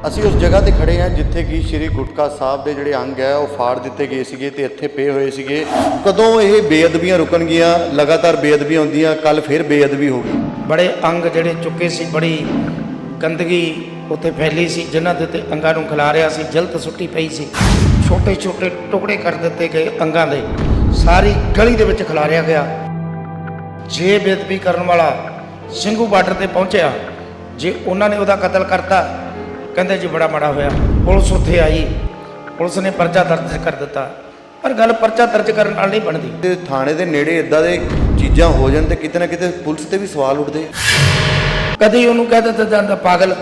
ਅਸੀਂ ਉਸ ਜਗ੍ਹਾ ਤੇ ਖੜੇ ਹਾਂ ਜਿੱਥੇ ਕਿ ਸ਼੍ਰੀ ਗੁਟਕਾ ਸਾਹਿਬ ਦੇ ਜਿਹੜੇ ਅੰਗ ਹੈ ਉਹ ਫਾੜ ਦਿੱਤੇ ਗਏ ਸੀਗੇ ਤੇ ਇੱਥੇ ਪਏ ਹੋਏ ਸੀਗੇ। ਕਦੋਂ ਇਹ ਬੇਅਦਬੀਆਂ ਰੁਕਣਗੀਆਂ? ਲਗਾਤਾਰ ਬੇਅਦਬੀਆਂ ਹੁੰਦੀਆਂ, ਕੱਲ ਫਿਰ ਬੇਅਦਬੀ ਹੋ ਗਈ। बड़े अंग ਜਿਹੜੇ ਚੁੱਕੇ ਸੀ, ਬੜੀ ਗੰਦਗੀ ਉੱਥੇ ਫੈਲੀ ਸੀ, ਜਿਨ੍ਹਾਂ ਦੇ ਉੱਤੇ ਅੰਗਾਂ ਨੂੰ ਖਿਲਾਰਿਆ ਸੀ, ਜਲਤ ਸੁੱਟੀ ਪਈ ਸੀ। ਛੋਟੇ ਛੋਟੇ ਟੁਕੜੇ ਕਰ ਦਿੱਤੇ ਗਏ ਅੰਗਾਂ ਦੇ, ਸਾਰੀ ਗਲੀ ਦੇ ਵਿੱਚ ਖਿਲਾਰਿਆ ਗਿਆ। ਜੇ ਬੇਅਦਬੀ ਕਰਨ ਵਾਲਾ ਸਿੰਘੂ ਬਾਰਡਰ ਤੇ ਪਹੁੰਚਿਆ, ਜੇ ਉਹਨਾਂ ਨੇ ਉਹਦਾ ਕਤਲ ਕਰਤਾ, ਕਹਿੰਦੇ ਜੀ ਬੜਾ ਮਾੜਾ ਹੋਇਆ। ਪੁਲਿਸ ਉੱਥੇ ਆਈ, ਪੁਲਿਸ ਨੇ ਪਰਚਾ ਦਰਜ ਕਰ ਦਿੱਤਾ। ਪਰ ਗੱਲ ਪਰਚਾ ਦਰਜ ਕਰਨ ਨਾਲ ਨਹੀਂ ਬਣਦੀ। ਤੇ ਥਾਣੇ ਦੇ ਨੇੜੇ ਇਦਾਂ ਦੇ ਚੀਜ਼ਾਂ ਹੋ ਜਾਣ ਤੇ ਕਿਤੇ ਨਾ ਕਿਤੇ ਪੁਲਿਸ ਤੇ ਵੀ ਸਵਾਲ ਉੱਠਦੇ ਆ। ਕਦੀ ਉਹਨੂੰ ਕਹਿ ਦਿੱਤਾ ਜਾਂਦਾ ਪਾਗਲ।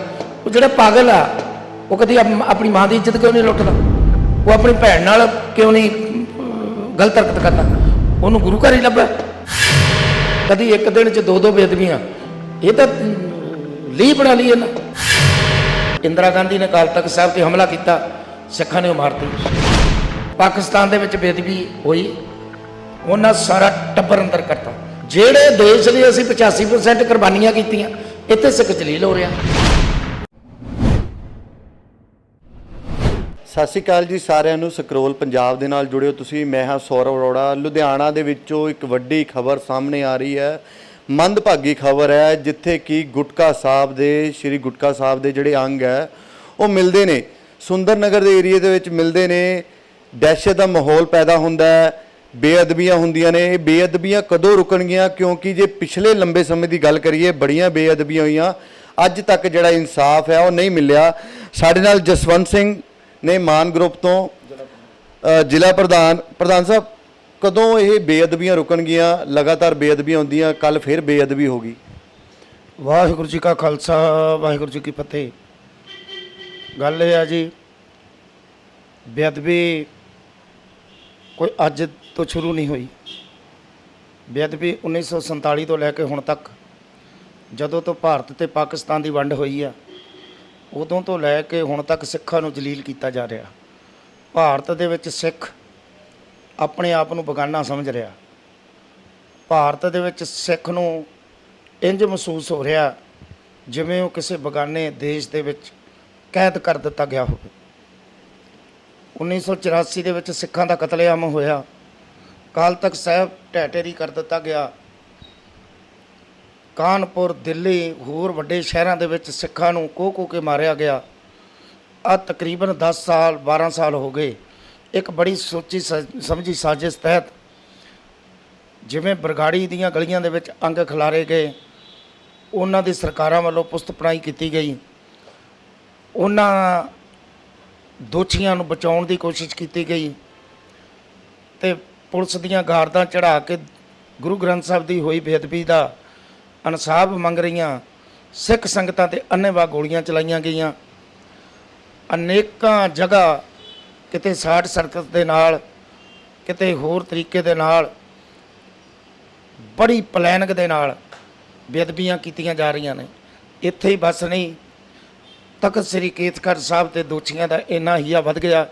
ਉਹ ਜਿਹੜਾ ਪਾਗਲ ਆ ਉਹ ਕਦੀ ਆਪਣੀ ਮਾਂ ਦੀ ਇੱਜ਼ਤ ਕਿਉਂ ਨਹੀਂ ਲੁੱਟਦਾ? ਉਹ ਆਪਣੀ ਭੈਣ ਨਾਲ ਕਿਉਂ ਨਹੀਂ ਗਲਤ ਹਰਕਤ ਕਰਦਾ? ਉਹਨੂੰ ਗੁਰੂ ਘਰ ਹੀ ਲੱਭਾ। ਕਦੀ ਇੱਕ ਦਿਨ 'ਚ ਦੋ ਬੇਅਦਬੀਆਂ, ਇਹ ਤਾਂ ਲੀਹ ਬਣਾ ਲਈ ਇਹਨਾਂ। ਇੰਦਰਾ ਗਾਂਧੀ ਨੇ ਅਕਾਲ ਤਖਤ ਸਾਹਿਬ ਤੇ ਹਮਲਾ ਕੀਤਾ, ਸਿੱਖਾਂ ਨੇ ਉਹ ਮਾਰਤੀ। ਪਾਕਿਸਤਾਨ ਦੇ ਵਿੱਚ ਬੇਅਦਬੀ ਹੋਈ, ਉਹਨਾਂ ਸਾਰਾ ਟੱਬਰ ਅੰਦਰ ਕਰਤਾ। ਜਿਹੜੇ ਦੇਸ਼ ਲਈ ਅਸੀਂ 85% ਕੁਰਬਾਨੀਆਂ ਕੀਤੀਆਂ, ਇੱਥੇ ਸਿੱਖ ਜਲੀਲ ਹੋ ਰਿਹਾ। ਸਤਿ ਸ਼੍ਰੀ ਅਕਾਲ ਜੀ ਸਾਰਿਆਂ ਨੂੰ। ਸਕਰੋਲ ਪੰਜਾਬ ਦੇ ਨਾਲ ਜੁੜਿਓ ਤੁਸੀਂ। ਮੈਂ ਹਾਂ ਸੌਰਵ ਅਰੋੜਾ। ਲੁਧਿਆਣਾ ਦੇ ਵਿੱਚੋਂ ਇੱਕ ਵੱਡੀ ਖਬਰ ਸਾਹਮਣੇ ਆ ਰਹੀ ਹੈ, ਮੰਦਭਾਗੀ ਖਬਰ ਹੈ, ਜਿੱਥੇ ਕਿ ਗੁਟਕਾ ਸਾਹਿਬ ਦੇ ਸ਼੍ਰੀ ਗੁਟਕਾ ਸਾਹਿਬ ਦੇ ਜਿਹੜੇ ਅੰਗ ਹੈ ਉਹ ਮਿਲਦੇ ਨੇ, ਸੁੰਦਰ ਨਗਰ ਦੇ ਏਰੀਏ ਦੇ ਵਿੱਚ ਮਿਲਦੇ ਨੇ। ਦਹਿਸ਼ਤ ਦਾ ਮਾਹੌਲ ਪੈਦਾ ਹੁੰਦਾ ਹੈ, ਬੇਅਦਬੀਆਂ ਹੁੰਦੀਆਂ ਨੇ। ਇਹ ਬੇਅਦਬੀਆਂ ਕਦੋਂ ਰੁਕਣਗੀਆਂ? ਕਿਉਂਕਿ ਜੇ ਪਿਛਲੇ ਲੰਬੇ ਸਮੇਂ ਦੀ ਗੱਲ ਕਰੀਏ, ਬੜੀਆਂ ਬੇਅਦਬੀਆਂ ਹੋਈਆਂ, ਅੱਜ ਤੱਕ ਜਿਹੜਾ ਇਨਸਾਫ ਹੈ ਉਹ ਨਹੀਂ ਮਿਲਿਆ। ਸਾਡੇ ਨਾਲ ਜਸਵੰਤ ਸਿੰਘ ਨੇ ਮਾਨ ਗਰੁੱਪ ਤੋਂ ਜ਼ਿਲ੍ਹਾ ਪ੍ਰਧਾਨ ਸਾਹਿਬ, ਕਦੋਂ ਇਹ ਬੇਅਦਬੀਆਂ ਰੁਕਣਗੀਆਂ? ਲਗਾਤਾਰ ਬੇਅਦਬੀਆਂ ਹੁੰਦੀਆਂ, ਕੱਲ ਫਿਰ ਬੇਅਦਬੀ ਹੋ ਗਈ। ਵਾਹਿਗੁਰੂ ਜੀ ਕਾ ਖਾਲਸਾ, ਵਾਹਿਗੁਰੂ ਜੀ ਕੀ ਫਤਿਹ। ਗੱਲ ਇਹ ਆ ਜੀ, ਬੇਅਦਬੀ ਕੋਈ ਅੱਜ ਤੋਂ ਸ਼ੁਰੂ ਨਹੀਂ ਹੋਈ। ਬੇਅਦਬੀ 1947 ਤੋਂ ਲੈ ਕੇ ਹੁਣ ਤੱਕ, ਜਦੋਂ ਤੋਂ ਭਾਰਤ ਤੇ ਪਾਕਿਸਤਾਨ ਦੀ ਵੰਡ ਹੋਈ ਆ, ਉਦੋਂ ਤੋਂ ਲੈ ਕੇ ਹੁਣ ਤੱਕ ਸਿੱਖਾਂ ਨੂੰ ਜਲੀਲ ਕੀਤਾ ਜਾ ਰਿਹਾ। ਭਾਰਤ ਦੇ ਵਿੱਚ ਸਿੱਖ ਆਪਣੇ ਆਪ ਨੂੰ ਬੇਗਾਨਾ ਸਮਝ ਰਿਹਾ। ਭਾਰਤ ਦੇ ਵਿੱਚ ਸਿੱਖ ਨੂੰ ਇੰਜ ਮਹਿਸੂਸ ਹੋ ਰਿਹਾ ਜਿਵੇਂ ਉਹ ਕਿਸੇ ਬੇਗਾਨੇ ਦੇਸ਼ ਦੇ ਵਿੱਚ ਕੈਦ ਕਰ ਦਿੱਤਾ ਗਿਆ ਹੋਵੇ। 1984 ਦੇ ਵਿੱਚ ਸਿੱਖਾਂ ਦਾ ਕਤਲੇਆਮ ਹੋਇਆ, ਅਕਾਲ ਤਖਤ ਸਾਹਿਬ ਢਹਿ ਢੇਰੀ ਕਰ ਦਿੱਤਾ ਗਿਆ। ਕਾਨਪੁਰ, ਦਿੱਲੀ, ਹੋਰ ਵੱਡੇ ਸ਼ਹਿਰਾਂ ਦੇ ਵਿੱਚ ਸਿੱਖਾਂ ਨੂੰ ਕੋਹ ਕੇ ਮਾਰਿਆ ਗਿਆ। ਆ ਤਕਰੀਬਨ 10 ਸਾਲ 12 ਸਾਲ ਹੋ ਗਏ। ਇੱਕ ਬੜੀ ਸੋਚੀ ਸਮਝੀ ਸਾਜ਼ਿਸ਼ ਤਹਿਤ ਜਿਵੇਂ ਬਰਗਾੜੀ ਦੀਆਂ ਗਲੀਆਂ ਦੇ ਵਿੱਚ ਅੰਗ ਖਿਲਾਰੇ ਗਏ, ਉਹਨਾਂ ਦੀ ਸਰਕਾਰਾਂ ਵੱਲੋਂ ਪੁਸਤ ਪੜਾਈ ਕੀਤੀ ਗਈ। ਉਹਨਾਂ ਦੋਸ਼ੀਆਂ ਨੂੰ ਬਚਾਉਣ ਦੀ ਕੋਸ਼ਿਸ਼ ਕੀਤੀ ਗਈ ਤੇ ਪੁਲਿਸ ਦੀਆਂ ਗਾਰਦਾਂ ਚੜ੍ਹਾ ਕੇ ਗੁਰੂ ਗ੍ਰੰਥ ਸਾਹਿਬ ਦੀ ਹੋਈ ਬੇਅਦਬੀ ਦਾ ਇਨਸਾਫ ਮੰਗ ਰਹੀਆਂ ਸਿੱਖ ਸੰਗਤਾਂ ਤੇ ਅੰਨ੍ਹੇਵਾਹ ਗੋਲੀਆਂ ਚਲਾਈਆਂ ਗਈਆਂ। ਅਨੇਕਾਂ ਜਗ੍ਹਾ ਕਿਤੇ ਸ਼ਾਰਟ ਸਰਕਟ ਦੇ ਨਾਲ, ਕਿਤੇ ਹੋਰ ਤਰੀਕੇ ਦੇ ਨਾਲ, ਬੜੀ ਪਲੈਨਿੰਗ ਦੇ ਨਾਲ ਬੇਅਦਬੀਆਂ ਕੀਤੀਆਂ ਜਾ ਰਹੀਆਂ ਨੇ। ਇੱਥੇ ਹੀ ਬਸ ਨਹੀਂ, ਤਖਤ ਸ੍ਰੀ ਕੇਸਗੜ੍ਹ ਸਾਹਿਬ ਦੇ ਦੋਸ਼ੀਆਂ ਦਾ ਇੰਨਾ ਹੀਆ ਵੱਧ ਗਿਆ,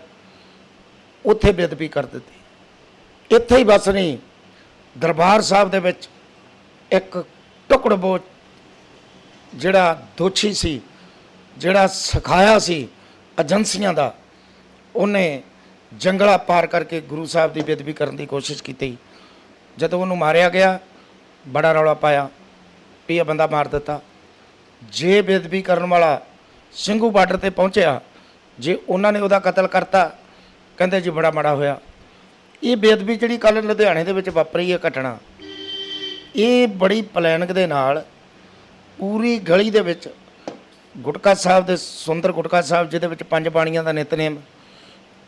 ਉੱਥੇ ਬੇਅਦਬੀ ਕਰ ਦਿੱਤੀ। ਇੱਥੇ ਹੀ ਬਸ ਨਹੀਂ, ਦਰਬਾਰ ਸਾਹਿਬ ਦੇ ਵਿੱਚ ਇੱਕ ਟੁਕੜਬੋ ਜਿਹੜਾ ਦੋਸ਼ੀ ਸੀ, ਜਿਹੜਾ ਸਿਖਾਇਆ ਸੀ ਏਜੰਸੀਆਂ ਦਾ, ਉਹਨੇ ਜੰਗਲਾ ਪਾਰ ਕਰਕੇ ਗੁਰੂ ਸਾਹਿਬ ਦੀ ਬੇਅਦਬੀ ਕਰਨ ਦੀ ਕੋਸ਼ਿਸ਼ ਕੀਤੀ। ਜਦੋਂ ਉਹਨੂੰ ਮਾਰਿਆ ਗਿਆ, ਬੜਾ ਰੌਲਾ ਪਾਇਆ ਵੀ ਇਹ ਬੰਦਾ ਮਾਰ ਦਿੱਤਾ। ਜੇ ਬੇਅਦਬੀ ਕਰਨ ਵਾਲਾ ਸਿੰਘੂ ਬਾਰਡਰ ਤੇ ਪਹੁੰਚਿਆ, ਜੇ ਉਹਨਾਂ ਨੇ ਉਹਦਾ ਕਤਲ ਕਰਤਾ, ਕਹਿੰਦੇ ਜੀ ਬੜਾ ਮਾੜਾ ਹੋਇਆ। ਇਹ ਬੇਅਦਬੀ ਜਿਹੜੀ ਕੱਲ੍ਹ ਲੁਧਿਆਣੇ ਦੇ ਵਿੱਚ ਵਾਪਰੀ ਹੈ ਘਟਨਾ, ਇਹ ਬੜੀ ਪਲੈਨਿੰਗ ਦੇ ਨਾਲ ਪੂਰੀ ਗਲੀ ਦੇ ਵਿੱਚ ਗੁਟਕਾ ਸਾਹਿਬ ਦੇ ਸੁੰਦਰ ਗੁਟਕਾ ਸਾਹਿਬ, ਜਿਹਦੇ ਵਿੱਚ 5 ਬਾਣੀਆਂ ਦਾ ਨਿਤਨੇਮ,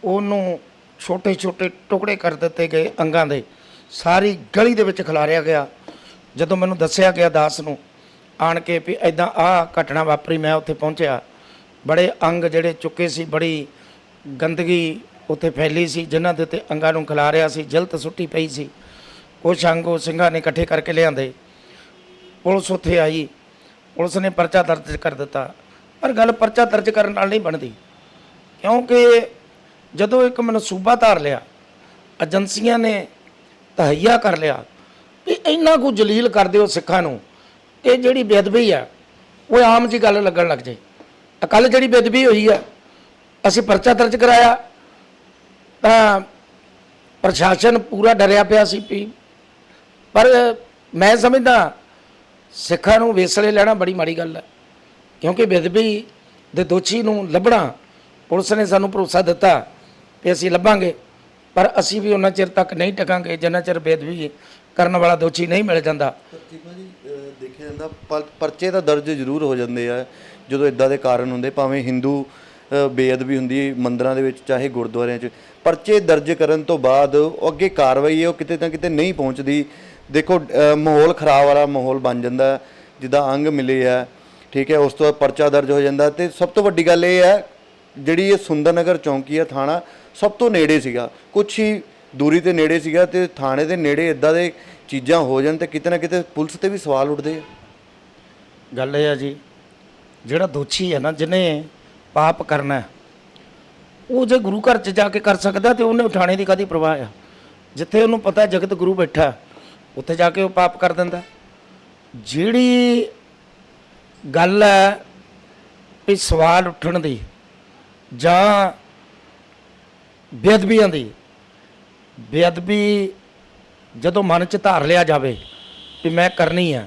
ਉਹਨੂੰ ਛੋਟੇ ਛੋਟੇ ਟੁਕੜੇ ਕਰ ਦਿੱਤੇ ਗਏ ਅੰਗਾਂ ਦੇ, ਸਾਰੀ ਗਲੀ ਦੇ ਵਿੱਚ ਖਿਲਾਰਿਆ ਗਿਆ। ਜਦੋਂ ਮੈਨੂੰ ਦੱਸਿਆ ਗਿਆ ਦਾਸ ਨੂੰ ਆਣ ਕੇ ਵੀ ਇੱਦਾਂ ਆਹ ਘਟਨਾ ਵਾਪਰੀ, ਮੈਂ ਉੱਥੇ ਪਹੁੰਚਿਆ। ਬੜੇ ਅੰਗ ਜਿਹੜੇ ਚੁੱਕੇ ਸੀ, ਬੜੀ ਗੰਦਗੀ ਉੱਥੇ ਫੈਲੀ ਸੀ, ਜਿਨ੍ਹਾਂ ਦੇ ਉੱਤੇ ਅੰਗਾਂ ਨੂੰ ਖਿਲਾਰਿਆ ਸੀ, ਜਲਤ ਸੁੱਟੀ ਪਈ ਸੀ। ਕੁਛ ਅੰਗ ਉਹ ਸਿੰਘਾਂ ਨੇ ਇਕੱਠੇ ਕਰਕੇ ਲਿਆਂਦੇ। ਪੁਲਿਸ ਉੱਥੇ ਆਈ, ਪੁਲਿਸ ਨੇ ਪਰਚਾ ਦਰਜ ਕਰ ਦਿੱਤਾ। ਪਰ ਗੱਲ ਪਰਚਾ ਦਰਜ ਕਰਨ ਨਾਲ ਨਹੀਂ ਬਣਦੀ, ਕਿਉਂਕਿ ਜਦੋਂ ਇੱਕ ਮਨਸੂਬਾ ਧਾਰ ਲਿਆ, ਏਜੰਸੀਆਂ ਨੇ ਤਹਈਆ ਕਰ ਲਿਆ ਵੀ ਇੰਨਾ ਕੁ ਜਲੀਲ ਕਰ ਦਿਓ ਸਿੱਖਾਂ ਨੂੰ, ਇਹ ਜਿਹੜੀ ਬੇਅਦਬੀ ਆ ਉਹ ਆਮ ਜੀ ਗੱਲ ਲੱਗਣ ਲੱਗ ਜਾਏ। ਕੱਲ੍ਹ ਜਿਹੜੀ ਬੇਅਦਬੀ ਹੋਈ ਆ, ਅਸੀਂ ਪਰਚਾ ਦਰਜ ਕਰਾਇਆ ਤਾਂ ਪ੍ਰਸ਼ਾਸਨ ਪੂਰਾ ਡਰਿਆ ਪਿਆ ਸੀ ਵੀ, ਪਰ ਮੈਂ ਸਮਝਦਾ ਸਿੱਖਾਂ ਨੂੰ ਵੇਸਲੇ ਲੈਣਾ ਬੜੀ ਮਾੜੀ ਗੱਲ ਹੈ, ਕਿਉਂਕਿ ਬੇਅਦਬੀ ਦੇ ਦੋਸ਼ੀ ਨੂੰ ਲੱਭਣਾ, ਪੁਲਿਸ ਨੇ ਸਾਨੂੰ ਭਰੋਸਾ ਦਿੱਤਾ ਕਿ ਅਸੀਂ ਲੱਭਾਂਗੇ, ਪਰ ਅਸੀਂ ਵੀ ਉਹਨਾਂ ਚਿਰ ਤੱਕ ਨਹੀਂ ਟਕਾਂਗੇ ਜਿੰਨਾ ਚਿਰ ਬੇਅਦਬੀ ਕਰਨ ਵਾਲਾ ਦੋਸ਼ੀ ਨਹੀਂ ਮਿਲ ਜਾਂਦਾ। ਚੀਮਾ ਜੀ ਦੇਖਿਆ ਜਾਂਦਾ ਪਰਚੇ ਤਾਂ ਦਰਜ ਜ਼ਰੂਰ ਹੋ ਜਾਂਦੇ ਆ ਜਦੋਂ ਇਦਾਂ ਦੇ ਕਾਰਨ ਹੁੰਦੇ, ਭਾਵੇਂ ਹਿੰਦੂ ਬੇਅਦਬੀ ਹੁੰਦੀ ਮੰਦਰਾਂ ਦੇ ਵਿੱਚ ਚਾਹੇ ਗੁਰਦੁਆਰਿਆਂ 'ਚ, ਪਰਚੇ ਦਰਜ ਕਰਨ ਤੋਂ ਬਾਅਦ ਉਹ ਅੱਗੇ ਕਾਰਵਾਈ ਹੈ ਉਹ ਕਿਤੇ ਨਾ ਕਿਤੇ ਨਹੀਂ ਪਹੁੰਚਦੀ। ਦੇਖੋ ਮਾਹੌਲ ਖਰਾਬ ਵਾਲਾ ਮਾਹੌਲ ਬਣ ਜਾਂਦਾ, ਜਿੱਦਾਂ ਅੰਗ ਮਿਲੇ ਆ, ਠੀਕ ਹੈ, ਉਸ ਤੋਂ ਬਾਅਦ ਪਰਚਾ ਦਰਜ ਹੋ ਜਾਂਦਾ। ਤੇ ਸਭ ਤੋਂ ਵੱਡੀ ਗੱਲ ਇਹ ਹੈ ਜਿਹੜੀ ਇਹ ਸੁੰਦਰ ਨਗਰ ਚੌਂਕੀ ਆ ਥਾਣਾ ਸਭ ਤੋਂ ਨੇੜੇ ਸੀਗਾ, ਕੁਛ ਹੀ ਦੂਰੀ ਤੇ ਨੇੜੇ ਸੀਗਾ, ਤੇ ਥਾਣੇ ਦੇ ਨੇੜੇ ਇਦਾਂ ਦੇ ਚੀਜ਼ਾਂ ਹੋ ਜਾਣ ਤੇ ਕਿਤੇ ਨਾ ਕਿਤੇ ਪੁਲਿਸ ਤੇ ਵੀ ਸਵਾਲ ਉੱਠਦੇ ਆ। ਗੱਲ ਇਹ ਆ ਜੀ, ਜਿਹੜਾ ਦੋਸ਼ੀ ਹੈ ਨਾ, ਜਿਹਨੇ ਪਾਪ ਕਰਨਾ ਹੈ, ਉਹ ਜੇ ਗੁਰੂ ਘਰ 'ਚ ਜਾ ਕੇ ਕਰ ਸਕਦਾ ਤੇ ਉਹਨੇ ਥਾਣੇ ਦੀ ਕਾਹਦੀ ਪਰਵਾਹ ਆ। ਜਿੱਥੇ ਉਹਨੂੰ ਪਤਾ ਜਗਤ ਗੁਰੂ ਬੈਠਾ ਉੱਥੇ ਜਾ ਕੇ ਉਹ ਪਾਪ ਕਰ ਦਿੰਦਾ। ਜਿਹੜੀ ਗੱਲ ਹੈ ਵੀ ਸਵਾਲ ਉੱਠਣ ਦੀ ਜਾਂ ਬੇਅਦਬੀਆਂ ਦੀ, ਬੇਅਦਬੀ ਜਦੋਂ ਮਨ 'ਚ ਧਾਰ ਲਿਆ ਜਾਵੇ ਵੀ ਮੈਂ ਕਰਨੀ ਆ,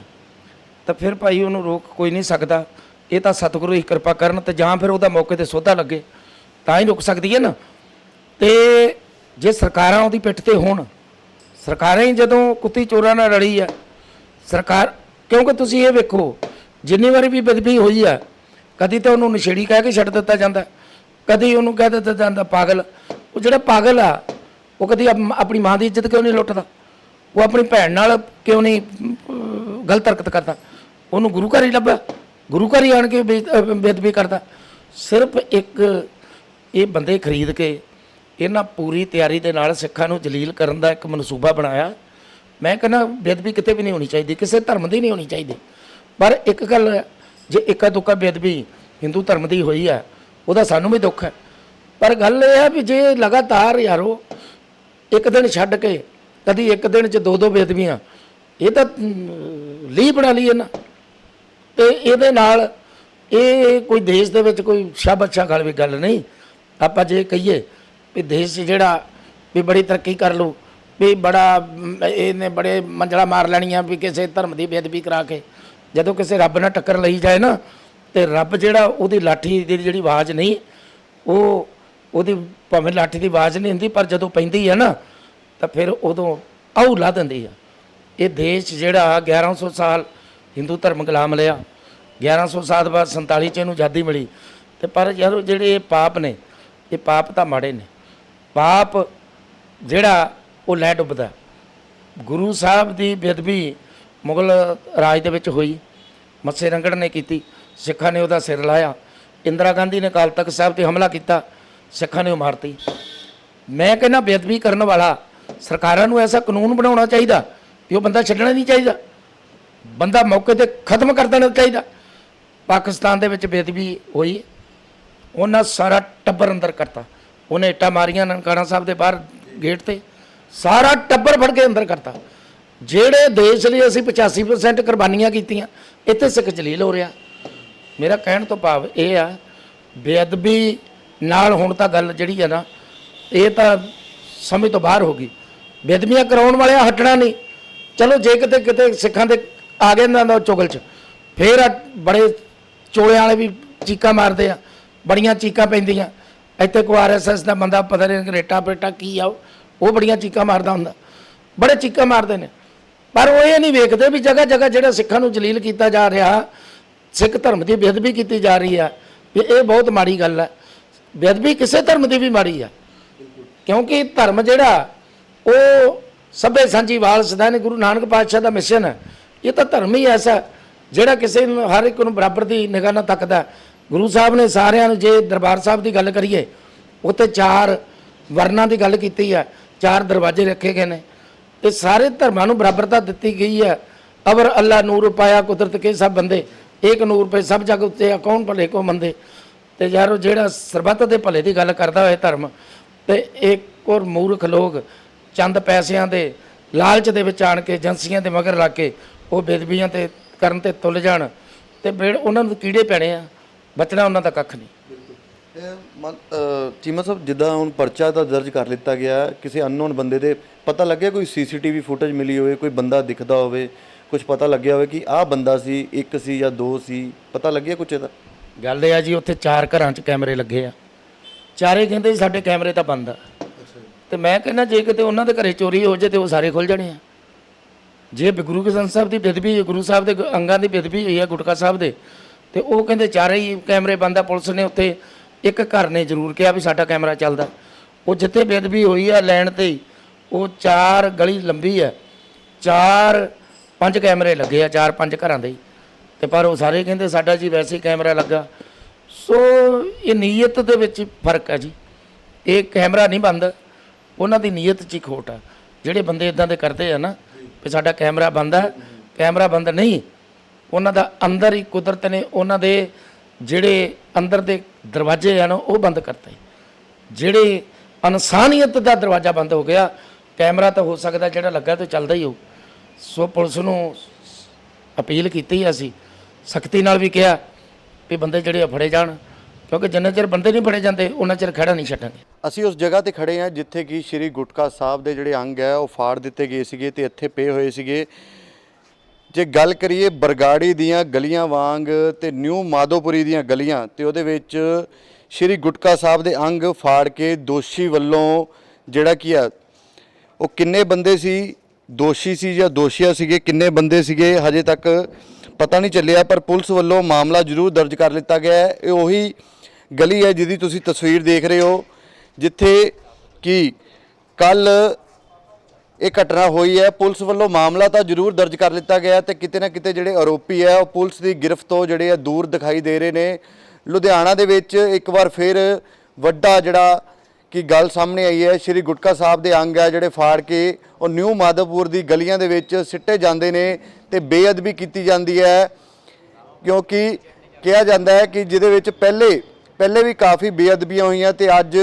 ਤਾਂ ਫਿਰ ਭਾਈ ਉਹਨੂੰ ਰੋਕ ਕੋਈ ਨਹੀਂ ਸਕਦਾ। ਇਹ ਤਾਂ ਸਤਿਗੁਰੂ ਹੀ ਕਿਰਪਾ ਕਰਨ, ਤੇ ਜਾਂ ਫਿਰ ਉਹਦਾ ਮੌਕੇ ਤੇ ਸੋਧਾ ਲੱਗੇ ਤਾਂ ਹੀ ਰੁਕ ਸਕਦੀ ਹੈ ਨਾ। ਤੇ ਜੇ ਸਰਕਾਰਾਂ ਉਹਦੀ ਪਿੱਠ ਤੇ ਹੋਣ, ਸਰਕਾਰਾਂ ਹੀ ਜਦੋਂ ਕੁੱਤੀ ਚੋਰਾਂ ਨਾਲ ਰਲੀ ਆ ਸਰਕਾਰ, ਕਿਉਂਕਿ ਤੁਸੀਂ ਇਹ ਵੇਖੋ ਜਿੰਨੀ ਵਾਰੀ ਵੀ ਬੇਅਦਬੀ ਹੋਈ ਆ, ਕਦੀ ਤਾਂ ਉਹਨੂੰ ਨਸ਼ੇੜੀ ਕਹਿ ਕੇ ਛੱਡ ਦਿੱਤਾ ਜਾਂਦਾ, ਕਦੀ ਉਹਨੂੰ ਕਹਿ ਦਿੱਤਾ ਜਾਂਦਾ ਪਾਗਲ। ਉਹ ਜਿਹੜਾ ਪਾਗਲ ਆ ਉਹ ਕਦੀ ਆਪਣੀ ਮਾਂ ਦੀ ਇੱਜ਼ਤ ਕਿਉਂ ਨਹੀਂ ਲੁੱਟਦਾ, ਉਹ ਆਪਣੀ ਭੈਣ ਨਾਲ ਕਿਉਂ ਨਹੀਂ ਗਲਤ ਹਰਕਤ ਕਰਦਾ, ਉਹਨੂੰ ਗੁਰੂ ਘਰ ਹੀ ਲੱਭਾ, ਗੁਰੂ ਘਰ ਹੀ ਆਣ ਕੇ ਬੇਅਦਬੀ ਕਰਦਾ। ਸਿਰਫ ਇੱਕ ਇਹ ਬੰਦੇ ਖਰੀਦ ਕੇ ਇਹਨਾਂ ਪੂਰੀ ਤਿਆਰੀ ਦੇ ਨਾਲ ਸਿੱਖਾਂ ਨੂੰ ਜਲੀਲ ਕਰਨ ਦਾ ਇੱਕ ਮਨਸੂਬਾ ਬਣਾਇਆ। ਮੈਂ ਕਹਿੰਦਾ ਬੇਅਦਬੀ ਕਿਤੇ ਵੀ ਨਹੀਂ ਹੋਣੀ ਚਾਹੀਦੀ, ਕਿਸੇ ਧਰਮ ਦੀ ਨਹੀਂ ਹੋਣੀ ਚਾਹੀਦੀ। ਪਰ ਇੱਕ ਗੱਲ, ਜੇ ਇੱਕਾ ਦੁੱਕਾ ਬੇਅਦਬੀ ਹਿੰਦੂ ਧਰਮ ਦੀ ਹੋਈ ਹੈ ਉਹਦਾ ਸਾਨੂੰ ਵੀ ਦੁੱਖ ਹੈ, ਪਰ ਗੱਲ ਇਹ ਹੈ ਵੀ ਜੇ ਲਗਾਤਾਰ ਯਾਰੋ ਇੱਕ ਦਿਨ ਛੱਡ ਕੇ ਕਦੀ ਇੱਕ ਦਿਨ 'ਚ ਦੋ ਬੇਅਦਬੀਆਂ, ਇਹ ਤਾਂ ਲੀਹ ਬਣਾ ਲਈ ਇਹਨਾਂ। ਤੇ ਇਹਦੇ ਨਾਲ ਇਹ ਕੋਈ ਦੇਸ਼ ਦੇ ਵਿੱਚ ਕੋਈ ਸ਼ਾਬਾਸ਼ ਅੱਛਾ ਗੱਲ ਵੀ ਗੱਲ ਨਹੀਂ। ਆਪਾਂ ਜੇ ਕਹੀਏ ਵੀ ਦੇਸ਼ ਜਿਹੜਾ ਵੀ ਬੜੀ ਤਰੱਕੀ ਕਰ ਲਊ, ਵੀ ਬੜਾ ਇਹਨੇ ਬੜੇ ਮੰਜ਼ਲਾਂ ਮਾਰ ਲੈਣੀਆਂ ਵੀ ਕਿਸੇ ਧਰਮ ਦੀ ਬੇਅਦਬੀ ਕਰਾ ਕੇ, ਜਦੋਂ ਕਿਸੇ ਰੱਬ ਨਾਲ ਟੱਕਰ ਲਈ ਜਾਏ ਨਾ, ਤੇ ਰੱਬ ਜਿਹੜਾ ਉਹਦੀ ਲਾਠੀ ਦੀ ਜਿਹੜੀ ਆਵਾਜ਼ ਨਹੀਂ, ਉਹ ਉਹਦੀ ਭਾਵੇਂ ਲਾਠੀ ਦੀ ਆਵਾਜ਼ ਨਹੀਂ ਹੁੰਦੀ, ਪਰ ਜਦੋਂ ਪੈਂਦੀ ਹੈ ਨਾ ਤਾਂ ਫਿਰ ਉਦੋਂ ਆਊ ਲਾ ਦਿੰਦੀ ਆ। ਇਹ ਦੇਸ਼ ਜਿਹੜਾ 1100 ਸਾਲ ਹਿੰਦੂ ਧਰਮ ਗੁਲਾਮ ਲਿਆ, 1100 ਸਾਲ ਬਾਅਦ 47 'ਚ ਇਹਨੂੰ ਆਜ਼ਾਦੀ ਮਿਲੀ, ਤੇ ਪਰ ਯਾਰ ਜਿਹੜੇ ਇਹ ਪਾਪ ਨੇ, ਇਹ ਪਾਪ ਤਾਂ ਮਾੜੇ ਨੇ। ਪਾਪ ਜਿਹੜਾ ਉਹ ਲੈ ਡੁੱਬਦਾ। ਗੁਰੂ ਸਾਹਿਬ ਦੀ ਬੇਅਦਬੀ ਮੁਗਲ ਰਾਜ ਦੇ ਵਿੱਚ ਹੋਈ, ਮੱਸੇ ਰੰਗੜ ਨੇ ਕੀਤੀ, ਸਿੱਖਾਂ ਨੇ ਉਹਦਾ ਸਿਰ ਲਾਇਆ। ਇੰਦਰਾ ਗਾਂਧੀ ਨੇ ਅਕਾਲ ਤਖਤ ਸਾਹਿਬ 'ਤੇ ਹਮਲਾ ਕੀਤਾ, ਸਿੱਖਾਂ ਨੇ ਉਹ ਮਾਰਤੀ। ਮੈਂ ਕਹਿੰਦਾ ਬੇਅਦਬੀ ਕਰਨ ਵਾਲਾ ਸਰਕਾਰਾਂ ਨੂੰ ਐਸਾ ਕਾਨੂੰਨ ਬਣਾਉਣਾ ਚਾਹੀਦਾ ਕਿ ਉਹ ਬੰਦਾ ਛੱਡਣਾ ਨਹੀਂ ਚਾਹੀਦਾ, ਬੰਦਾ ਮੌਕੇ 'ਤੇ ਖਤਮ ਕਰ ਦੇਣਾ ਚਾਹੀਦਾ। ਪਾਕਿਸਤਾਨ ਦੇ ਵਿੱਚ ਬੇਅਦਬੀ ਹੋਈ, ਉਹਨਾਂ ਸਾਰਾ ਟੱਬਰ ਅੰਦਰ ਕਰਤਾ, ਉਹਨੇ ਇੱਟਾਂ ਮਾਰੀਆਂ ਨਨਕਾਣਾ ਸਾਹਿਬ ਦੇ ਬਾਹਰ ਗੇਟ 'ਤੇ, ਸਾਰਾ ਟੱਬਰ ਫੜ ਕੇ ਅੰਦਰ ਕਰਤਾ। ਜਿਹੜੇ ਦੇਸ਼ ਲਈ ਅਸੀਂ 85% ਕੁਰਬਾਨੀਆਂ ਕੀਤੀਆਂ, ਇੱਥੇ ਸਿੱਖ ਜਲੀਲ ਹੋ ਰਿਹਾ। ਮੇਰਾ ਕਹਿਣ ਤੋਂ ਭਾਵ ਇਹ ਆ, ਬੇਅਦਬੀ ਨਾਲ ਹੁਣ ਤਾਂ ਗੱਲ ਜਿਹੜੀ ਹੈ ਨਾ, ਇਹ ਤਾਂ ਸਮਝ ਤੋਂ ਬਾਹਰ ਹੋ ਗਈ। ਬੇਅਦਬੀਆਂ ਕਰਾਉਣ ਵਾਲਿਆਂ ਹਟਣਾ ਨਹੀਂ। ਚਲੋ ਜੇ ਕਿਤੇ ਸਿੱਖਾਂ ਦੇ ਆ ਗਏ ਨਾ ਚੁਗਲ 'ਚ, ਫਿਰ ਬੜੇ ਚੋਲਿਆਂ ਵਾਲੇ ਵੀ ਚੀਕਾਂ ਮਾਰਦੇ ਆ, ਬੜੀਆਂ ਚੀਕਾਂ ਪੈਂਦੀਆਂ। ਇੱਥੇ ਕੋਈ RSS ਦਾ ਬੰਦਾ ਪਤਾ ਨਹੀਂ ਰੇਟਾ ਪੇਟਾ ਕੀ ਆ, ਉਹ ਬੜੀਆਂ ਚੀਕਾਂ ਮਾਰਦਾ ਹੁੰਦਾ, ਬੜੇ ਚੀਕਾਂ ਮਾਰਦੇ ਨੇ। ਪਰ ਉਹ ਇਹ ਨਹੀਂ ਵੇਖਦੇ ਵੀ ਜਗ੍ਹਾ ਜਗ੍ਹਾ ਜਿਹੜਾ ਸਿੱਖਾਂ ਨੂੰ ਜਲੀਲ ਕੀਤਾ ਜਾ ਰਿਹਾ, ਸਿੱਖ ਧਰਮ ਦੀ ਬੇਅਦਬੀ ਕੀਤੀ ਜਾ ਰਹੀ ਆ, ਇਹ ਬਹੁਤ ਮਾੜੀ ਗੱਲ ਹੈ। ਬੇਅਦਬੀ ਕਿਸੇ ਧਰਮ ਦੀ ਵੀ ਮਾੜੀ ਆ, ਕਿਉਂਕਿ ਧਰਮ ਜਿਹੜਾ ਉਹ ਸਭੇ ਸਾਂਝੀ ਵਾਲ ਸਦਾਨੇ ਗੁਰੂ ਨਾਨਕ ਪਾਤਸ਼ਾਹ ਦਾ ਮਿਸ਼ਨ ਹੈ। ਇਹ ਤਾਂ ਧਰਮ ਹੀ ਐਸਾ ਜਿਹੜਾ ਕਿਸੇ ਨੂੰ ਹਰ ਇੱਕ ਨੂੰ ਬਰਾਬਰ ਦੀ ਨਿਗਾਹ ਨਾਲ ਤੱਕਦਾ। ਗੁਰੂ ਸਾਹਿਬ ਨੇ ਸਾਰਿਆਂ ਨੂੰ, ਜੇ ਦਰਬਾਰ ਸਾਹਿਬ ਦੀ ਗੱਲ ਕਰੀਏ, ਉੱਥੇ 4 ਵਰਨਾਂ ਦੀ ਗੱਲ ਕੀਤੀ ਹੈ, 4 ਦਰਵਾਜ਼ੇ ਰੱਖੇ ਗਏ ਨੇ, ਤੇ ਸਾਰੇ ਧਰਮਾਂ ਨੂੰ ਬਰਾਬਰਤਾ ਦਿੱਤੀ ਗਈ ਹੈ। ਅਵਰ ਅੱਲਾ ਨੂਰ ਪਾਇਆ ਕੁਦਰਤ ਕੇ ਸਭ ਬੰਦੇ, ਏਕ ਨੂਰ ਪੇ ਸਭ ਜਗ ਉੱਤੇ ਕੌਣ ਭਲੇ ਕੋ ਮੰਦੇ। ਤੇ ਯਾਰੋ ਜਿਹੜਾ ਸਰਬੱਤ ਦੇ ਭਲੇ ਦੀ ਗੱਲ ਕਰਦਾ ਹੋਏ ਧਰਮ, ਤੇ ਇੱਕ ਔਰ ਮੂਰਖ ਲੋਕ ਚੰਦ ਪੈਸਿਆਂ ਦੇ ਲਾਲਚ ਦੇ ਵਿੱਚ ਆਣ ਕੇ ਏਜੰਸੀਆਂ ਦੇ ਮਗਰ ਲੱਗ ਕੇ ਉਹ ਬੇਅਦਬੀਆਂ ਤੇ ਕਰਨ ਤੇ ਤੁੱਲ ਜਾਣ, ਤੇ ਉਹਨਾਂ ਨੂੰ ਕੀੜੇ ਪੈਣੇ ਆ। ਬਚਣਾ ਉਹਨਾਂ ਦਾ ਕੱਖ ਨਹੀਂ। ਚੀਮਾ ਸਾਹਿਬ, ਜਿੱਦਾਂ ਹੁਣ ਪਰਚਾ ਤਾਂ ਦਰਜ ਕਰ ਲਿੱਤਾ ਗਿਆ, ਕਿਸੇ ਅਨਨੋਨ ਬੰਦੇ ਦੇ ਪਤਾ ਲੱਗਿਆ, ਕੋਈ ਸੀਸੀਟੀਵੀ ਫੁਟੇਜ ਮਿਲੀ ਹੋਵੇ, ਕੋਈ ਬੰਦਾ ਦਿਖਦਾ ਹੋਵੇ, ਕੁਝ ਪਤਾ ਲੱਗਿਆ ਹੋਵੇ ਕਿ ਆਹ ਬੰਦਾ ਸੀ, ਇੱਕ ਸੀ ਜਾਂ ਦੋ ਸੀ, ਪਤਾ ਲੱਗਿਆ ਕੁਝ ਇਹਦਾ? ਗੱਲ ਇਹ ਆ ਜੀ, ਉੱਥੇ 4 ਘਰਾਂ 'ਚ ਕੈਮਰੇ ਲੱਗੇ ਆ, ਚਾਰੇ ਕਹਿੰਦੇ ਜੀ ਸਾਡੇ ਕੈਮਰੇ ਤਾਂ ਬੰਦ ਆ। ਤੇ ਮੈਂ ਕਹਿੰਦਾ ਜੇ ਕਿਤੇ ਉਹਨਾਂ ਦੇ ਘਰੇ ਚੋਰੀ ਹੋ ਜੇ ਤੇ ਉਹ ਸਾਰੇ ਖੁੱਲ ਜਾਣੇ ਆ। ਜੇ ਗੁਰੂ ਗ੍ਰੰਥ ਸਾਹਿਬ ਦੀ ਬੇਅਦਬੀ, ਗੁਰੂ ਸਾਹਿਬ ਦੇ ਅੰਗਾਂ ਦੀ ਬੇਅਦਬੀ ਹੋਈ ਆ, ਗੁਟਕਾ ਸਾਹਿਬ ਦੇ, ਤੇ ਉਹ ਕਹਿੰਦੇ ਚਾਰੇ ਹੀ ਕੈਮਰੇ ਬੰਦ ਆ। ਪੁਲਿਸ ਨੇ ਉੱਥੇ ਇੱਕ ਘਰ ਨੇ ਜ਼ਰੂਰ ਕਿਹਾ ਵੀ ਸਾਡਾ ਕੈਮਰਾ ਚੱਲਦਾ। ਉਹ ਜਿੱਥੇ ਬੇਅਦਬੀ ਹੋਈ ਆ ਲੈਣ ਤੇ ਹੀ, ਉਹ 4 ਗਲੀ ਲੰਬੀ ਆ, 4-5 ਕੈਮਰੇ ਲੱਗੇ ਆ 4-5 ਘਰਾਂ ਦੇ ਹੀ। ਤੇ ਪਰ ਉਹ ਸਾਰੇ ਕਹਿੰਦੇ ਸਾਡਾ ਜੀ ਵੈਸੇ ਹੀ ਕੈਮਰਾ ਲੱਗਾ। ਸੋ ਇਹ ਨੀਅਤ ਦੇ ਵਿੱਚ ਫਰਕ ਹੈ ਜੀ। ਇਹ ਕੈਮਰਾ ਨਹੀਂ ਬੰਦ, ਉਹਨਾਂ ਦੀ ਨੀਅਤ 'ਚ ਹੀ ਖੋਟ ਆ। ਜਿਹੜੇ ਬੰਦੇ ਇਦਾਂ ਦੇ ਕਰਦੇ ਆ ਨਾ ਵੀ ਸਾਡਾ ਕੈਮਰਾ ਬੰਦ ਆ, ਕੈਮਰਾ ਬੰਦ ਨਹੀਂ, ਉਹਨਾਂ ਦਾ ਅੰਦਰ ਹੀ ਕੁਦਰਤ ਨੇ ਉਹਨਾਂ ਦੇ ਜਿਹੜੇ ਅੰਦਰ ਦੇ ਦਰਵਾਜ਼ੇ ਆ ਨਾ ਉਹ ਬੰਦ ਕਰਤੇ। ਜਿਹੜੇ ਇਨਸਾਨੀਅਤ ਦਾ ਦਰਵਾਜ਼ਾ ਬੰਦ ਹੋ ਗਿਆ। ਕੈਮਰਾ ਤਾਂ ਹੋ ਸਕਦਾ ਜਿਹੜਾ ਲੱਗਾ ਤੇ ਚੱਲਦਾ ਹੀ ਹੋ। ਸੋ ਪੁਲਿਸ ਨੂੰ ਅਪੀਲ ਕੀਤੀ, ਅਸੀਂ ਸਖਤੀ ਨਾਲ ਵੀ ਕਿਹਾ ਵੀ ਬੰਦੇ ਜਿਹੜੇ ਫੜੇ ਜਾਣ, ਕਿਉਂਕਿ ਜਿੰਨਾ ਚਿਰ ਬੰਦੇ ਨਹੀਂ ਫੜੇ ਜਾਂਦੇ ਉਹਨਾਂ ਚਿਰ ਖੜਾ ਨਹੀਂ ਛੱਡਾਂਗੇ। ਅਸੀਂ ਉਸ ਜਗ੍ਹਾ ਤੇ ਖੜੇ ਹਾਂ ਜਿੱਥੇ ਕਿ ਸ਼੍ਰੀ ਗੁਟਕਾ ਸਾਹਿਬ ਦੇ ਜਿਹੜੇ ਅੰਗ ਹੈ ਉਹ ਫਾੜ ਦਿੱਤੇ ਗਏ ਸੀਗੇ ਤੇ ਇੱਥੇ ਪਏ ਹੋਏ ਸੀਗੇ। ਜੇ ਗੱਲ ਕਰੀਏ ਬਰਗਾੜੀ ਦੀਆਂ ਗਲੀਆਂ ਵਾਂਗ ਤੇ ਨਿਊ ਮਾਧੋਪੁਰੀ ਦੀਆਂ ਗਲੀਆਂ, ਤੇ ਉਹਦੇ ਵਿੱਚ ਸ਼੍ਰੀ ਗੁਟਕਾ ਸਾਹਿਬ ਦੇ ਅੰਗ ਫਾੜ ਕੇ ਦੋਸ਼ੀ ਵੱਲੋਂ ਜਿਹੜਾ ਕੀ ਆ, ਉਹ ਕਿੰਨੇ ਬੰਦੇ ਸੀ, ਦੋਸ਼ੀ ਸੀ ਜਾਂ ਦੋਸ਼ੀਆ ਸੀਗੇ, ਕਿੰਨੇ ਬੰਦੇ ਸੀਗੇ ਹਜੇ ਤੱਕ ਪਤਾ ਨਹੀਂ ਚੱਲਿਆ। ਪਰ ਪੁਲਿਸ ਵੱਲੋਂ ਮਾਮਲਾ ਜ਼ਰੂਰ ਦਰਜ ਕਰ ਲਿੱਤਾ ਗਿਆ ਹੈ। ਇਹ ਉਹੀ ਗਲੀ ਹੈ ਜਿਹਦੀ ਤੁਸੀਂ ਤਸਵੀਰ ਦੇਖ ਰਹੇ ਹੋ, ਜਿੱਥੇ ਕਿ ਕੱਲ ਇਹ ਘਟਨਾ ਹੋਈ ਹੈ। ਪੁਲਿਸ ਵੱਲੋਂ ਮਾਮਲਾ ਤਾਂ ਜ਼ਰੂਰ ਦਰਜ ਕਰ ਲਿੱਤਾ ਗਿਆ ਤੇ ਕਿਤੇ ਨਾ ਕਿਤੇ ਜਿਹੜੇ ਆਰੋਪੀ ਹੈ ਉਹ ਪੁਲਿਸ ਦੀ ਗ੍ਰਿਫਤ ਤੋਂ ਜਿਹੜੇ ਆ ਦੂਰ ਦਿਖਾਈ ਦੇ ਰਹੇ ਨੇ। ਲੁਧਿਆਣਾ ਦੇ ਵਿੱਚ ਇੱਕ ਵਾਰ ਫਿਰ ਵੱਡਾ ਜਿਹੜਾ ਕਿ ਗੱਲ ਸਾਹਮਣੇ ਆਈ ਹੈ, ਸ਼੍ਰੀ ਗੁਟਕਾ ਸਾਹਿਬ ਦੇ ਅੰਗ ਹੈ ਜਿਹੜੇ ਫਾੜ ਕੇ ਉਹ ਨਿਊ ਮਾਧੋਪੁਰ ਦੀ ਗਲੀਆਂ ਦੇ ਵਿੱਚ ਸਿੱਟੇ ਜਾਂਦੇ ਨੇ ਤੇ ਬੇਅਦਬੀ ਕੀਤੀ ਜਾਂਦੀ ਹੈ। ਕਿਉਂਕਿ ਕਿਹਾ ਜਾਂਦਾ ਹੈ ਕਿ ਜਿਹਦੇ ਵਿੱਚ ਪਹਿਲੇ ਵੀ ਕਾਫੀ ਬੇਅਦਬੀਆਂ ਹੋਈਆਂ ਤੇ ਅੱਜ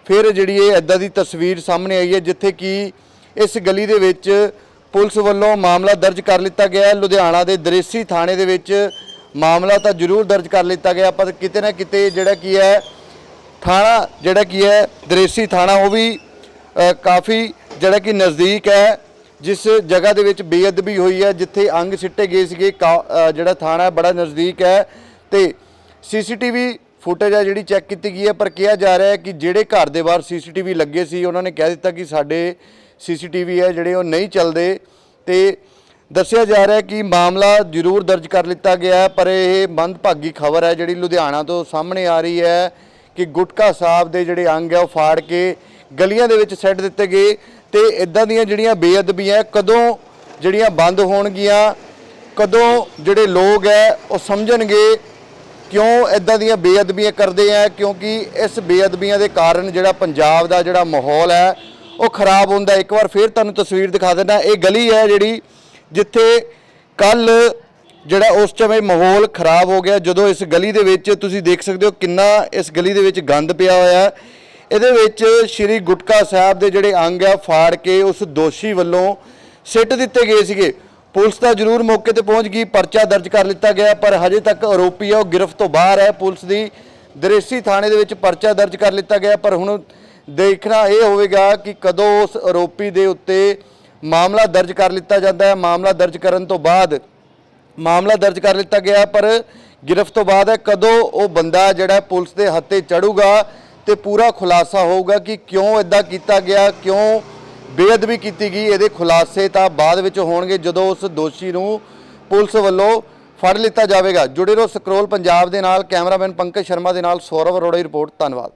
ਫਿਰ ਜਿਹੜੀ ਇਹ ਇੱਦਾਂ ਦੀ ਤਸਵੀਰ ਸਾਹਮਣੇ ਆਈ ਹੈ, ਜਿੱਥੇ ਕਿ ਇਸ ਗਲੀ ਦੇ ਵਿੱਚ ਪੁਲਿਸ ਵੱਲੋਂ ਮਾਮਲਾ ਦਰਜ ਕਰ ਲਿੱਤਾ ਗਿਆ ਹੈ। ਲੁਧਿਆਣਾ ਦੇ ਦਰੇਸੀ ਥਾਣੇ ਦੇ ਵਿੱਚ ਮਾਮਲਾ ਤਾਂ ਜ਼ਰੂਰ ਦਰਜ ਕਰ ਲਿੱਤਾ ਗਿਆ, ਪਰ ਕਿਤੇ ਨਾ ਕਿਤੇ ਜਿਹੜਾ ਕੀ ਹੈ ਥਾਣਾ ਜਿਹੜਾ ਕੀ ਹੈ ਦਰੇਸੀ ਥਾਣਾ ਉਹ ਵੀ ਕਾਫੀ ਜਿਹੜਾ ਕਿ ਨਜ਼ਦੀਕ ਹੈ ਜਿਸ ਜਗ੍ਹਾ ਦੇ ਵਿੱਚ ਬੇਅਦਬੀ ਹੋਈ ਹੈ, ਜਿੱਥੇ ਅੰਗ ਸਿੱਟੇ ਗਏ ਸੀਗੇ। ਜਿਹੜਾ ਥਾਣਾ ਬੜਾ ਨਜ਼ਦੀਕ ਹੈ ਤੇ ਸੀਸੀਟੀਵੀ ਫੁਟੇਜ ਹੈ ਜਿਹੜੀ ਚੈੱਕ ਕੀਤੀ ਗਈ ਹੈ। ਪਰ ਕਿਹਾ ਜਾ ਰਿਹਾ ਹੈ ਕਿ ਜਿਹੜੇ ਘਰ ਦੇ ਬਾਹਰ ਸੀਸੀਟੀਵੀ ਲੱਗੇ ਸੀ ਉਹਨਾਂ ਨੇ ਕਹਿ ਦਿੱਤਾ ਕਿ ਸਾਡੇ ਸੀਸੀਟੀਵੀ ਹੈ ਜਿਹੜੇ ਉਹ ਨਹੀਂ ਚੱਲਦੇ। ਤੇ ਦੱਸਿਆ ਜਾ ਰਿਹਾ ਹੈ ਕਿ ਮਾਮਲਾ ਜ਼ਰੂਰ ਦਰਜ ਕਰ ਲਿੱਤਾ ਗਿਆ ਹੈ, ਪਰ ਇਹ ਮੰਦਭਾਗੀ ਖਬਰ ਹੈ ਜਿਹੜੀ ਲੁਧਿਆਣਾ ਤੋਂ ਸਾਹਮਣੇ ਆ ਰਹੀ ਹੈ ਕਿ ਗੁਟਕਾ ਸਾਹਿਬ ਦੇ ਜਿਹੜੇ ਅੰਗ ਹੈ ਉਹ ਫਾੜ ਕੇ ਗਲੀਆਂ ਦੇ ਵਿੱਚ ਸੱਟ ਦਿੱਤੇ ਗਏ। ਤੇ ਇਦਾਂ ਦੀਆਂ ਜਿਹੜੀਆਂ ਬੇਅਦਬੀਆਂ ਕਦੋਂ ਜਿਹੜੀਆਂ ਬੰਦ ਹੋਣਗੀਆਂ, ਕਦੋਂ ਜਿਹੜੇ ਲੋਕ ਹੈ ਉਹ ਸਮਝਣਗੇ ਕਿਉਂ ਇਦਾਂ ਦੀਆਂ ਬੇਅਦਬੀਆਂ ਕਰਦੇ ਆ, ਕਿਉਂਕਿ ਇਸ ਬੇਅਦਬੀਆਂ ਦੇ ਕਾਰਨ ਜਿਹੜਾ ਪੰਜਾਬ ਦਾ ਜਿਹੜਾ ਮਾਹੌਲ ਹੈ ਉਹ ਖਰਾਬ ਹੁੰਦਾ। ਇੱਕ ਵਾਰ ਫਿਰ ਤੁਹਾਨੂੰ ਤਸਵੀਰ ਦਿਖਾ ਦਿੰਦਾ, ਇਹ ਗਲੀ ਹੈ ਜਿਹੜੀ ਜਿੱਥੇ ਕੱਲ ਜਿਹੜਾ ਉਸ ਸਮੇਂ ਮਾਹੌਲ ਖਰਾਬ ਹੋ ਗਿਆ। ਜਦੋਂ ਇਸ ਗਲੀ ਦੇ ਵਿੱਚ ਤੁਸੀਂ ਦੇਖ ਸਕਦੇ ਹੋ ਕਿੰਨਾ ਇਸ ਗਲੀ ਦੇ ਵਿੱਚ ਗੰਦ ਪਿਆ ਹੋਇਆ। ਇਹਦੇ ਵਿੱਚ ਸ਼੍ਰੀ ਗੁਟਕਾ ਸਾਹਿਬ ਦੇ ਜਿਹੜੇ ਅੰਗ ਆ ਫਾੜ ਕੇ ਉਸ ਦੋਸ਼ੀ ਵੱਲੋਂ ਸਿੱਟ ਦਿੱਤੇ ਗਏ ਸੀਗੇ। ਪੁਲਿਸ ਤਾਂ ਜ਼ਰੂਰ ਮੌਕੇ ਤੇ ਪਹੁੰਚ ਗਈ, ਪਰਚਾ ਦਰਜ ਕਰ ਲਿੱਤਾ ਗਿਆ, ਪਰ ਹਜੇ ਤੱਕ ਆਰੋਪੀ ਆ ਉਹ ਗ੍ਰਿਫਤ ਤੋਂ ਬਾਹਰ ਹੈ। ਪੁਲਿਸ ਦੀ ਦਰੇਸੀ ਥਾਣੇ ਦੇ ਵਿੱਚ ਪਰਚਾ ਦਰਜ ਕਰ ਲਿੱਤਾ ਗਿਆ, ਪਰ ਹੁਣ ਦੇਖਣਾ ਇਹ ਹੋਵੇਗਾ ਕਿ ਕਦੋਂ ਉਸ ਆਰੋਪੀ ਦੇ ਉੱਤੇ ਮਾਮਲਾ ਦਰਜ ਕਰ ਲਿੱਤਾ ਜਾਂਦਾ ਹੈ। ਮਾਮਲਾ ਦਰਜ ਕਰਨ ਤੋਂ ਬਾਅਦ ਮਾਮਲਾ ਦਰਜ ਕਰ ਲਿੱਤਾ ਗਿਆ, ਪਰ ਗ੍ਰਿਫਤ ਤੋਂ ਬਾਅਦ ਹੈ ਕਦੋਂ ਉਹ ਬੰਦਾ ਜਿਹੜਾ ਪੁਲਿਸ ਦੇ ਹੱਥੇ ਚੜੂਗਾ ਤੇ ਪੂਰਾ ਖੁਲਾਸਾ ਹੋਊਗਾ ਕਿ ਕਿਉਂ ਇਦਾਂ ਕੀਤਾ ਗਿਆ, ਕਿਉਂ ਬੇਅਦਬੀ ਕੀਤੀ ਗਈ। ਇਹਦੇ ਖੁਲਾਸੇ ਤਾਂ ਬਾਅਦ ਵਿੱਚ ਹੋਣਗੇ ਜਦੋਂ ਉਸ ਦੋਸ਼ੀ ਨੂੰ ਪੁਲਿਸ ਵੱਲੋਂ ਫੜ ਲਿੱਤਾ ਜਾਵੇਗਾ। ਜੁੜੇ ਰਹੋ ਸਕਰੋਲ ਪੰਜਾਬ ਦੇ ਨਾਲ। ਕੈਮਰਾਮੈਨ ਪੰਕਜ ਸ਼ਰਮਾ ਦੇ ਨਾਲ ਸੌਰਵ ਅਰੋੜਾ ਦੀ ਰਿਪੋਰਟ। ਧੰਨਵਾਦ।